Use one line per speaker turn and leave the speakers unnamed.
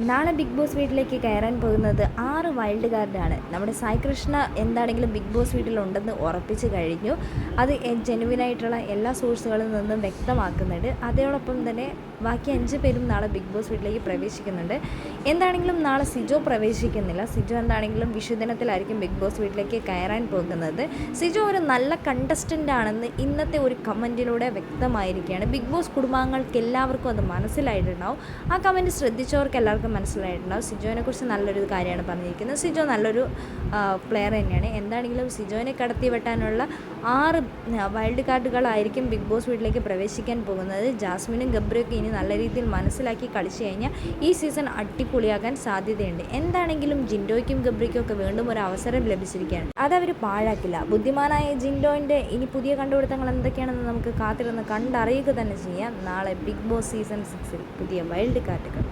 നാളെ big boss വീട്ടിലേക്ക് കയറാൻ പോകുന്നത് 6 വൈൽഡ് കാർഡാണ്. നമ്മുടെ സായി കൃഷ്ണ എന്താണെങ്കിലും ബിഗ് ബോസ് വീട്ടിലുണ്ടെന്ന് ഉറപ്പിച്ച് കഴിഞ്ഞു. അത് ജെനുവിനായിട്ടുള്ള എല്ലാ സോഴ്സുകളിൽ നിന്നും വ്യക്തമാക്കുന്നുണ്ട്. അതോടൊപ്പം തന്നെ ബാക്കി 5 പേരും നാളെ ബിഗ് ബോസ് വീട്ടിലേക്ക് പ്രവേശിക്കുന്നുണ്ട്. എന്താണെങ്കിലും നാളെ സിജോ പ്രവേശിക്കുന്നില്ല. സിജോ എന്താണെങ്കിലും വിഷുദിനത്തിലായിരിക്കും ബിഗ് ബോസ് വീട്ടിലേക്ക് കയറാൻ പോകുന്നത്. സിജോ ഒരു നല്ല കണ്ടസ്റ്റൻ്റ് ആണെന്ന് ഇന്നത്തെ ഒരു കമൻറ്റിലൂടെ വ്യക്തമായിരിക്കുകയാണ്. ബിഗ് ബോസ് കുടുംബാംഗങ്ങൾക്ക് എല്ലാവർക്കും അത് മനസ്സിലായിട്ടുണ്ടാവും. ആ കമൻറ്റ് ശ്രദ്ധിച്ചവർക്ക് എല്ലാവർക്കും മനസ്സിലായിട്ടുണ്ടാവും. സിജോനെക്കുറിച്ച് നല്ലൊരു കാര്യമാണ് പറഞ്ഞിരിക്കുന്നത്. സിജോ നല്ലൊരു പ്ലെയർ തന്നെയാണ്. എന്താണെങ്കിലും സിജോനെ കടത്തി വെട്ടാനുള്ള 6 വൈൽഡ് കാർഡുകളായിരിക്കും ബിഗ് ബോസ് വീട്ടിലേക്ക് പ്രവേശിക്കാൻ പോകുന്നത്. ജാസ്മിനും ഗബ്രിയൊക്കെ ഇനി നല്ല രീതിയിൽ മനസ്സിലാക്കി കളിച്ചു കഴിഞ്ഞാൽ ഈ സീസൺ അടിപൊളിയാകാൻ സാധ്യതയുണ്ട്. എന്താണെങ്കിലും ജിൻഡോയ്ക്കും ഗബ്രിക്കും ഒക്കെ വീണ്ടും ഒരു അവസരം ലഭിച്ചിരിക്കുകയാണ്. അതവർ പാഴാക്കില്ല. ബുദ്ധിമാനായ ജിൻഡോൻ്റെ ഇനി പുതിയ കണ്ടുപിടുത്തങ്ങൾ എന്തൊക്കെയാണെന്ന് നമുക്ക് കാത്തിരുന്ന് കണ്ടറിയുക തന്നെ ചെയ്യാം. നാളെ ബിഗ് ബോസ് സീസൺ 6 പുതിയ വൈൽഡ് കാർഡുകൾ.